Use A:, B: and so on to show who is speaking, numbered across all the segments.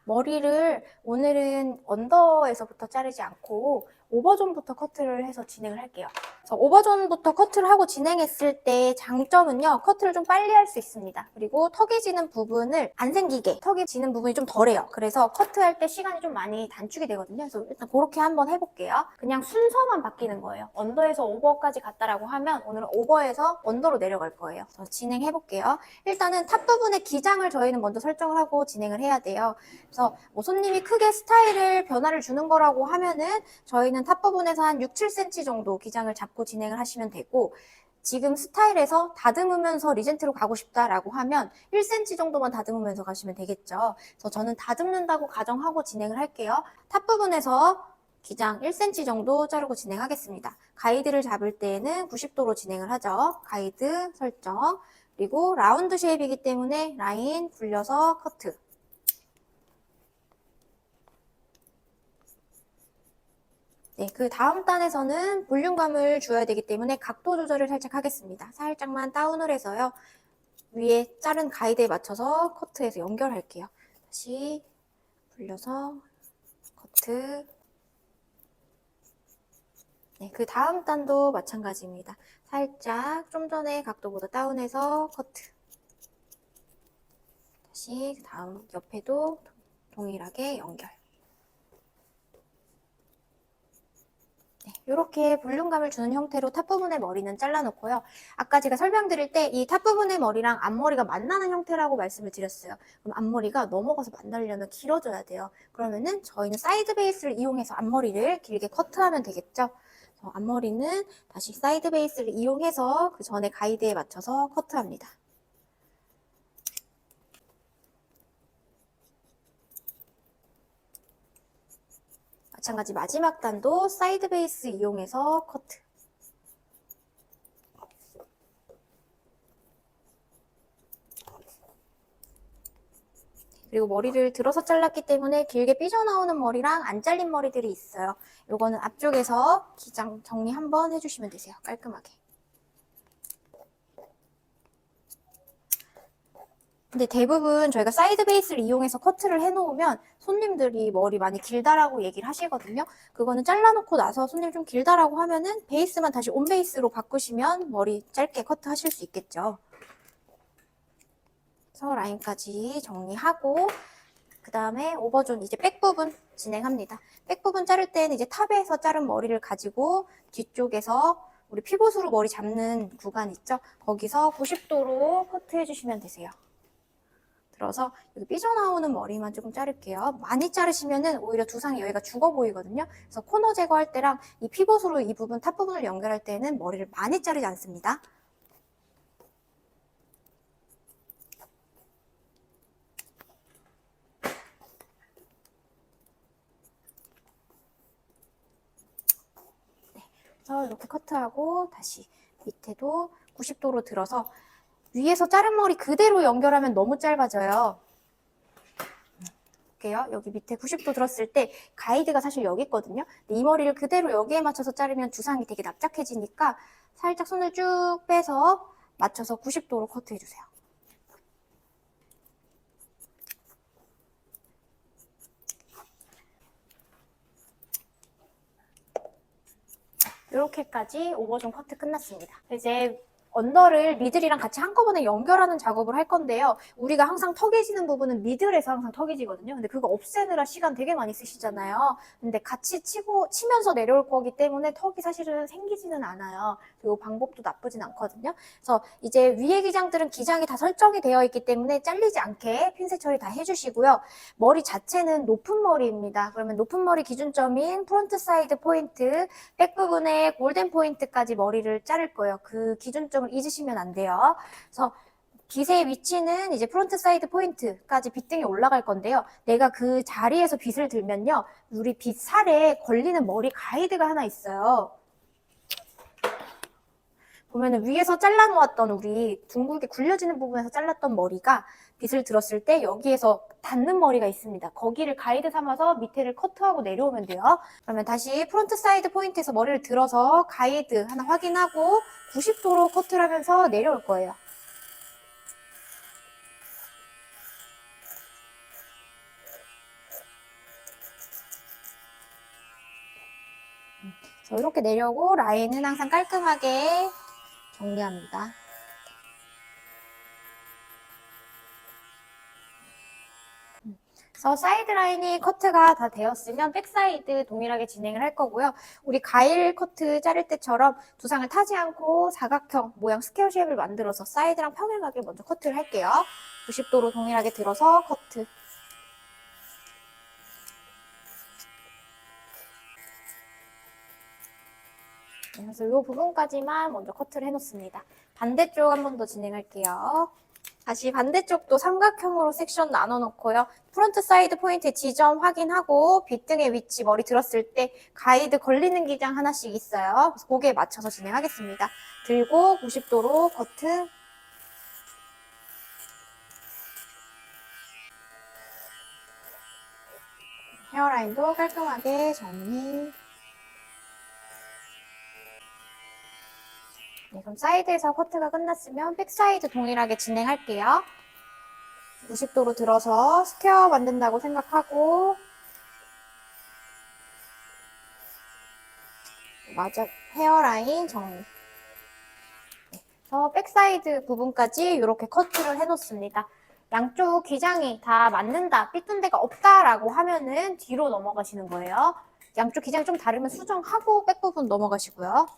A: 머리를 오늘은 언더에서부터 자르지 않고 오버존부터 커트를 해서 진행을 할게요. 그래서 오버존부터 커트를 하고 진행했을 때 장점은요, 커트를 좀 빨리 할 수 있습니다. 그리고 턱이 지는 부분을 안 생기게, 턱이 지는 부분이 좀 덜해요. 그래서 커트할 때 시간이 좀 많이 단축이 되거든요. 그래서 일단 그렇게 한번 해볼게요. 그냥 순서만 바뀌는 거예요. 언더에서 오버까지 갔다라고 하면 오늘은 오버에서 언더로 내려갈 거예요. 그래서 진행해볼게요. 일단은 탑 부분의 기장을 저희는 먼저 설정을 하고 진행을 해야 돼요. 그래서 뭐 손님이 크게 스타일을 변화를 주는 거라고 하면은 저희는 탑 부분에서 한 6, 7cm 정도 기장을 잡고 진행을 하시면 되고, 지금 스타일에서 다듬으면서 리젠트로 가고 싶다라고 하면 1cm 정도만 다듬으면서 가시면 되겠죠. 그래서 저는 다듬는다고 가정하고 진행을 할게요. 탑 부분에서 기장 1cm 정도 자르고 진행하겠습니다. 가이드를 잡을 때에는 90도로 진행을 하죠. 가이드 설정. 그리고 라운드 쉐입이기 때문에 라인 굴려서 커트. 네, 그 다음 단에서는 볼륨감을 줘야 되기 때문에 각도 조절을 살짝 하겠습니다. 살짝만 다운을 해서요. 위에 자른 가이드에 맞춰서 커트해서 연결할게요. 다시 굴려서 커트. 네, 그 다음 단도 마찬가지입니다. 살짝 좀 전에 각도보다 다운해서 커트. 다시 그 다음 옆에도 동일하게 연결. 네, 이렇게 볼륨감을 주는 형태로 탑 부분의 머리는 잘라놓고요. 아까 제가 설명드릴 때 이 탑 부분의 머리랑 앞머리가 만나는 형태라고 말씀을 드렸어요. 그럼 앞머리가 넘어가서 만나려면 길어져야 돼요. 그러면은 저희는 사이드 베이스를 이용해서 앞머리를 길게 커트하면 되겠죠. 앞머리는 다시 사이드 베이스를 이용해서 그 전에 가이드에 맞춰서 커트합니다. 마찬가지 마지막 단도 사이드 베이스 이용해서 커트. 그리고 머리를 들어서 잘랐기 때문에 길게 삐져나오는 머리랑 안 잘린 머리들이 있어요. 요거는 앞쪽에서 기장 정리 한번 해주시면 되세요. 깔끔하게. 근데 대부분 저희가 사이드 베이스를 이용해서 커트를 해놓으면 손님들이 머리 많이 길다라고 얘기를 하시거든요. 그거는 잘라놓고 나서 손님 좀 길다라고 하면은 베이스만 다시 온 베이스로 바꾸시면 머리 짧게 커트 하실 수 있겠죠. 그래서 라인까지 정리하고 그 다음에 오버존 이제 백 부분 진행합니다. 백 부분 자를 때는 이제 탑에서 자른 머리를 가지고 뒤쪽에서 우리 피봇으로 머리 잡는 구간 있죠? 거기서 90도로 커트 해주시면 되세요. 들어서 여기 삐져나오는 머리만 조금 자를게요. 많이 자르시면은 오히려 두상이 여기가 죽어 보이거든요. 그래서 코너 제거할 때랑 이 피봇으로 이 부분, 탑 부분을 연결할 때는 머리를 많이 자르지 않습니다. 네, 그래서 이렇게 커트하고 다시 밑에도 90도로 들어서 위에서 자른 머리 그대로 연결하면 너무 짧아져요. 볼게요. 여기 밑에 90도 들었을 때 가이드가 사실 여기 있거든요. 근데 이 머리를 그대로 여기에 맞춰서 자르면 두상이 되게 납작해지니까 살짝 손을 쭉 빼서 맞춰서 90도로 커트해주세요. 이렇게까지 오버존 커트 끝났습니다. 이제 언더를 미들이랑 같이 한꺼번에 연결하는 작업을 할 건데요. 우리가 항상 턱이 지는 부분은 미들에서 항상 턱이 지거든요. 근데 그거 없애느라 시간 되게 많이 쓰시잖아요. 근데 같이 치면서 내려올 거기 때문에 턱이 사실은 생기지는 않아요. 이 방법도 나쁘진 않거든요. 그래서 이제 위에 기장들은 기장이 다 설정이 되어 있기 때문에 잘리지 않게 핀셋 처리 다 해주시고요. 머리 자체는 높은 머리입니다. 그러면 높은 머리 기준점인 프론트 사이드 포인트, 백 부분에 골든 포인트까지 머리를 자를 거예요. 그 기준점을 잊으시면 안 돼요. 그래서 빗의 위치는 이제 프론트 사이드 포인트까지 빗등이 올라갈 건데요. 내가 그 자리에서 빗을 들면요. 우리 빗 살에 걸리는 머리 가이드가 하나 있어요. 보면은 위에서 잘라놓았던 우리 둥글게 굴려지는 부분에서 잘랐던 머리가 빗을 들었을 때 여기에서 닿는 머리가 있습니다. 거기를 가이드 삼아서 밑에를 커트하고 내려오면 돼요. 그러면 다시 프론트 사이드 포인트에서 머리를 들어서 가이드 하나 확인하고 90도로 커트를 하면서 내려올 거예요. 그래서 이렇게 내려오고 라인은 항상 깔끔하게 정리합니다. 그래서 사이드 라인이 커트가 다 되었으면 백사이드 동일하게 진행을 할 거고요. 우리 가일 커트 자를 때처럼 두상을 타지 않고 사각형 모양 스퀘어 쉐입을 만들어서 사이드랑 평행하게 먼저 커트를 할게요. 90도로 동일하게 들어서 커트. 그래서 이 부분까지만 먼저 커트를 해놓습니다. 반대쪽 한 번 더 진행할게요. 다시 반대쪽도 삼각형으로 섹션 나눠놓고요. 프론트 사이드 포인트 지점 확인하고 빗등의 위치 머리 들었을 때 가이드 걸리는 기장 하나씩 있어요. 그래서 거기에 맞춰서 진행하겠습니다. 들고 90도로 커트. 헤어라인도 깔끔하게 정리. 네, 그럼 사이드에서 커트가 끝났으면 백사이드 동일하게 진행할게요. 90도로 들어서 스퀘어 만든다고 생각하고 맞아 헤어라인 정리. 네, 그래서 백사이드 부분까지 이렇게 커트를 해놓습니다. 양쪽 기장이 다 맞는다, 삐뚤 데가 없다라고 하면은 뒤로 넘어가시는 거예요. 양쪽 기장이 좀 다르면 수정하고 백 부분 넘어가시고요.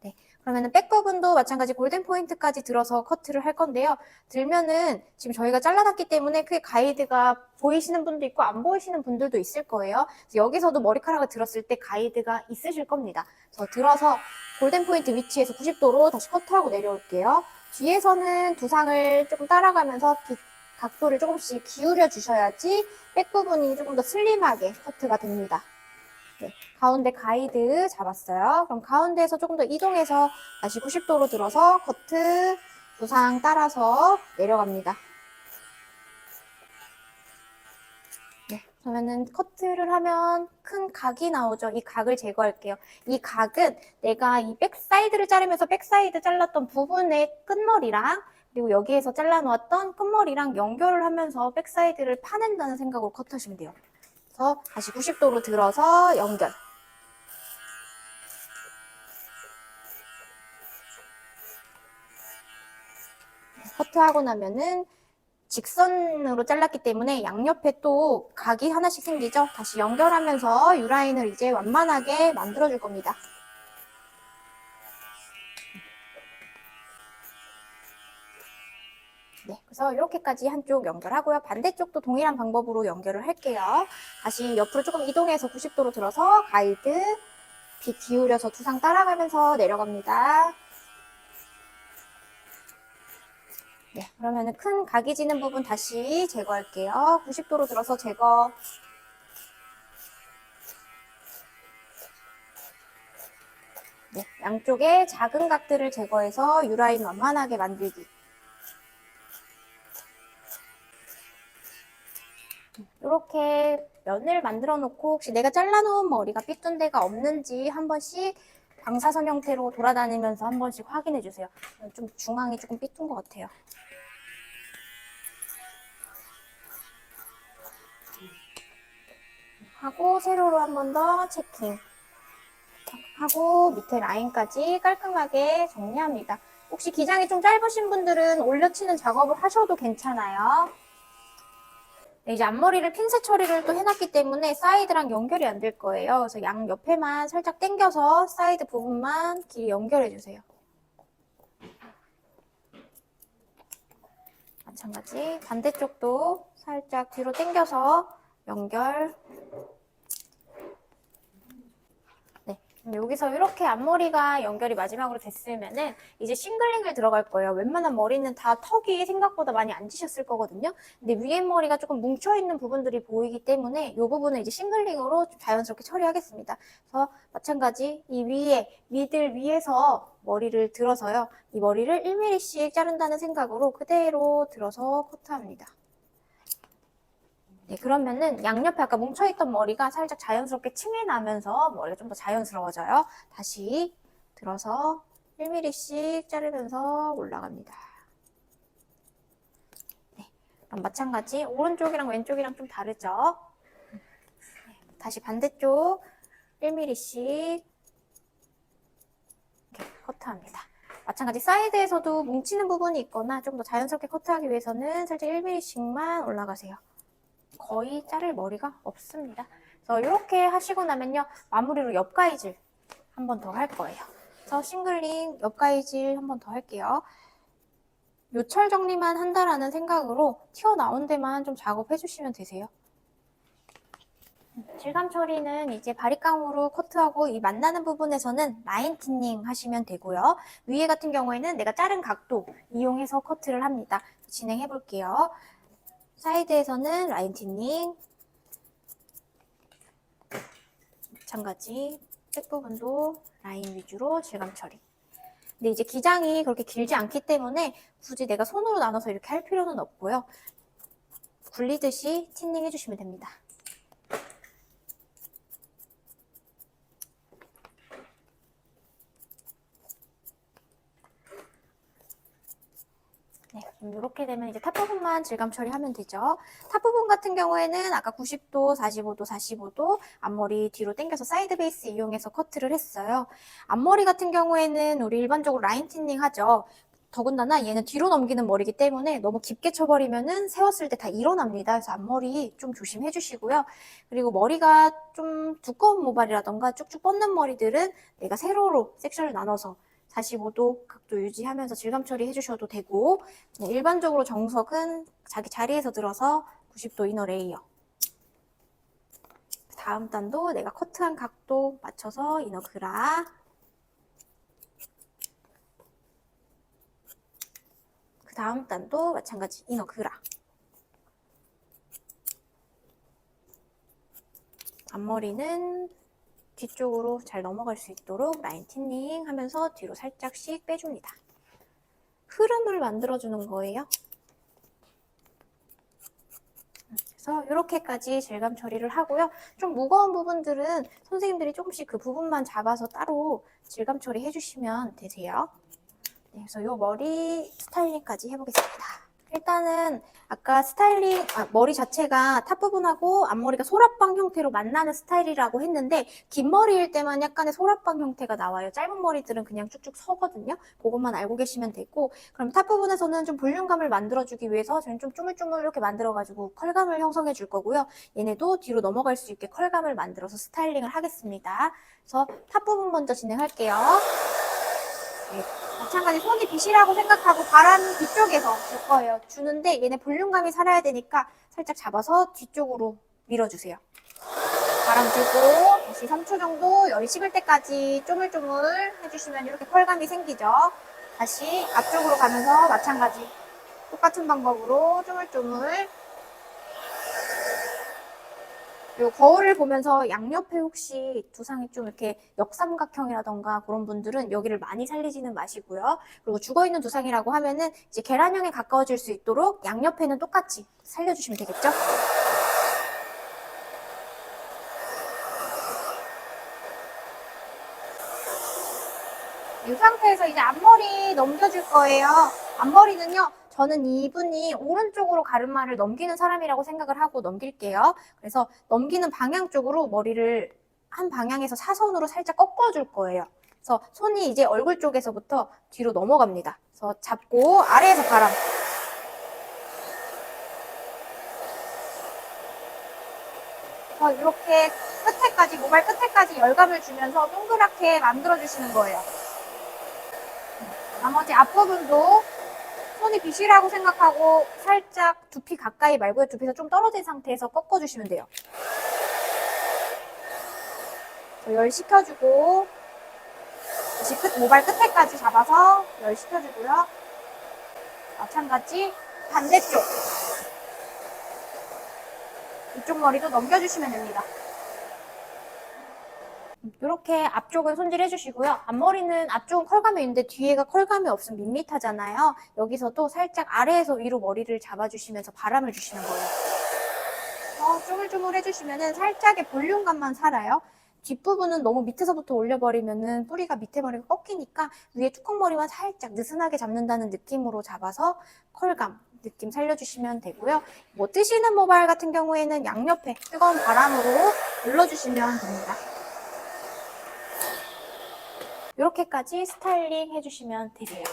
A: 네, 그러면은 백 부분도 마찬가지 골든 포인트까지 들어서 커트를 할 건데요. 들면은 지금 저희가 잘라놨기 때문에 크게 가이드가 보이시는 분도 있고 안 보이시는 분들도 있을 거예요. 그래서 여기서도 머리카락을 들었을 때 가이드가 있으실 겁니다. 그래서 들어서 골든 포인트 위치에서 90도로 다시 커트하고 내려올게요. 뒤에서는 두상을 조금 따라가면서 각도를 조금씩 기울여 주셔야지 백 부분이 조금 더 슬림하게 커트가 됩니다. 네, 가운데 가이드 잡았어요. 그럼 가운데에서 조금 더 이동해서 다시 90도로 들어서 커트, 두상 따라서 내려갑니다. 네, 그러면은 커트를 하면 큰 각이 나오죠. 이 각을 제거할게요. 이 각은 내가 이 백사이드를 자르면서 백사이드 잘랐던 부분의 끝머리랑 그리고 여기에서 잘라놓았던 끝머리랑 연결을 하면서 백사이드를 파낸다는 생각으로 커트하시면 돼요. 그래서 다시 90도로 들어서 연결. 커트하고 나면은 직선으로 잘랐기 때문에 양옆에 또 각이 하나씩 생기죠. 다시 연결하면서 U라인을 이제 완만하게 만들어줄 겁니다. 네, 그래서 이렇게까지 한쪽 연결하고요. 반대쪽도 동일한 방법으로 연결을 할게요. 다시 옆으로 조금 이동해서 90도로 들어서 가이드, 빗 기울여서 두상 따라가면서 내려갑니다. 네, 그러면은 큰 각이 지는 부분 다시 제거할게요. 90도로 들어서 제거. 네, 양쪽에 작은 각들을 제거해서 U라인 완만하게 만들기. 이렇게 면을 만들어 놓고 혹시 내가 잘라놓은 머리가 삐뚤 데가 없는지 한 번씩 방사선 형태로 돌아다니면서 한 번씩 확인해 주세요. 좀 중앙이 조금 삐뚤은 것 같아요. 하고 세로로 한 번 더 체킹 하고 밑에 라인까지 깔끔하게 정리합니다. 혹시 기장이 좀 짧으신 분들은 올려치는 작업을 하셔도 괜찮아요. 네, 이제 앞머리를 핀셋 처리를 또 해놨기 때문에 사이드랑 연결이 안 될 거예요. 그래서 양 옆에만 살짝 당겨서 사이드 부분만 길이 연결해주세요. 마찬가지 반대쪽도 살짝 뒤로 당겨서 연결. 네, 여기서 이렇게 앞머리가 연결이 마지막으로 됐으면은 이제 싱글링을 들어갈 거예요. 웬만한 머리는 다 턱이 생각보다 많이 안 지셨을 거거든요. 근데 위에 머리가 조금 뭉쳐있는 부분들이 보이기 때문에 이 부분은 이제 싱글링으로 좀 자연스럽게 처리하겠습니다. 그래서 마찬가지 이 위에 미들 위에서 머리를 들어서요. 이 머리를 1mm씩 자른다는 생각으로 그대로 들어서 커트합니다. 네, 그러면은 양옆에 아까 뭉쳐있던 머리가 살짝 자연스럽게 층이 나면서 머리가 좀 더 자연스러워져요. 다시 들어서 1mm씩 자르면서 올라갑니다. 네, 그럼 마찬가지 오른쪽이랑 왼쪽이랑 좀 다르죠? 네, 다시 반대쪽 1mm씩 커트합니다. 마찬가지 사이드에서도 뭉치는 부분이 있거나 좀 더 자연스럽게 커트하기 위해서는 살짝 1mm씩만 올라가세요. 거의 자를 머리가 없습니다. 그래서 이렇게 하시고 나면요, 마무리로 옆 가위질 한 번 더 할 거예요. 그래서 싱글링 옆 가위질 한 번 더 할게요. 요철 정리만 한다라는 생각으로 튀어나온 데만 좀 작업해 주시면 되세요. 질감 처리는 이제 바리깡으로 커트하고 이 만나는 부분에서는 라인 틴닝 하시면 되고요. 위에 같은 경우에는 내가 자른 각도 이용해서 커트를 합니다. 진행해 볼게요. 사이드에서는 라인 틴닝, 마찬가지 백 부분도 라인 위주로 질감 처리. 근데 이제 기장이 그렇게 길지 않기 때문에 굳이 내가 손으로 나눠서 이렇게 할 필요는 없고요. 굴리듯이 틴닝 해주시면 됩니다. 네, 이렇게 되면 이제 탑 부분만 질감 처리하면 되죠. 탑 부분 같은 경우에는 아까 90도, 45도, 45도 앞머리 뒤로 당겨서 사이드 베이스 이용해서 커트를 했어요. 앞머리 같은 경우에는 우리 일반적으로 라인 틴닝 하죠. 더군다나 얘는 뒤로 넘기는 머리이기 때문에 너무 깊게 쳐버리면은 세웠을 때 다 일어납니다. 그래서 앞머리 좀 조심해 주시고요. 그리고 머리가 좀 두꺼운 모발이라던가 쭉쭉 뻗는 머리들은 내가 세로로 섹션을 나눠서 45도 각도 유지하면서 질감 처리 해주셔도 되고, 네, 일반적으로 정석은 자기 자리에서 들어서 90도 이너 레이어. 다음 단도 내가 커트한 각도 맞춰서 이너 그라. 그 다음 단도 마찬가지 이너 그라. 앞머리는 뒤쪽으로 잘 넘어갈 수 있도록 라인 틴닝 하면서 뒤로 살짝씩 빼줍니다. 흐름을 만들어주는 거예요. 그래서 이렇게까지 질감 처리를 하고요. 좀 무거운 부분들은 선생님들이 조금씩 그 부분만 잡아서 따로 질감 처리 해주시면 되세요. 네, 그래서 이 머리 스타일링까지 해보겠습니다. 일단은 아까 스타일링, 머리 자체가 탑 부분하고 앞머리가 소라빵 형태로 만나는 스타일이라고 했는데 긴 머리일 때만 약간의 소라빵 형태가 나와요. 짧은 머리들은 그냥 쭉쭉 서거든요. 그것만 알고 계시면 되고, 그럼 탑 부분에서는 좀 볼륨감을 만들어주기 위해서 저는 좀 쪼물쪼물 이렇게 만들어가지고 컬감을 형성해 줄 거고요. 얘네도 뒤로 넘어갈 수 있게 컬감을 만들어서 스타일링을 하겠습니다. 그래서 탑 부분 먼저 진행할게요. 네. 마찬가지 손이 빗이라고 생각하고 바람 뒤쪽에서 줄 거예요. 주는데 얘네 볼륨감이 살아야 되니까 살짝 잡아서 뒤쪽으로 밀어주세요. 바람 주고 다시 3초 정도 열이 식을 때까지 쪼물쪼물 해주시면 이렇게 컬감이 생기죠. 다시 앞쪽으로 가면서 마찬가지 똑같은 방법으로 쪼물쪼물. 그리고 거울을 보면서 양옆에 혹시 두상이 좀 이렇게 역삼각형이라던가 그런 분들은 여기를 많이 살리지는 마시고요. 그리고 죽어있는 두상이라고 하면은 이제 계란형에 가까워질 수 있도록 양옆에는 똑같이 살려주시면 되겠죠? 이 상태에서 이제 앞머리 넘겨줄 거예요. 앞머리는요, 저는 이분이 오른쪽으로 가르마를 넘기는 사람이라고 생각을 하고 넘길게요. 그래서 넘기는 방향 쪽으로 머리를 한 방향에서 사선으로 살짝 꺾어줄 거예요. 그래서 손이 이제 얼굴 쪽에서부터 뒤로 넘어갑니다. 그래서 잡고 아래에서 바람. 이렇게 끝에까지, 모발 끝에까지 열감을 주면서 동그랗게 만들어주시는 거예요. 나머지 앞부분도 손이 빗이라고 생각하고 살짝 두피 가까이 말고요. 두피에서 좀 떨어진 상태에서 꺾어주시면 돼요. 열 식혀주고 다시 모발 끝에까지 잡아서 열 식혀주고요. 마찬가지 반대쪽 이쪽 머리도 넘겨주시면 됩니다. 이렇게 앞쪽은 손질해 주시고요. 앞머리는 앞쪽은 컬감이 있는데 뒤에가 컬감이 없으면 밋밋하잖아요. 여기서도 살짝 아래에서 위로 머리를 잡아주시면서 바람을 주시는 거예요. 쪼물쪼물 해주시면 살짝의 볼륨감만 살아요. 뒷부분은 너무 밑에서부터 올려버리면 뿌리가 밑에 머리가 꺾이니까 위에 뚜껑머리만 살짝 느슨하게 잡는다는 느낌으로 잡아서 컬감 느낌 살려주시면 되고요. 뭐 뜨시는 모발 같은 경우에는 양옆에 뜨거운 바람으로 눌러주시면 됩니다. 이렇게까지 스타일링 해주시면 되세요.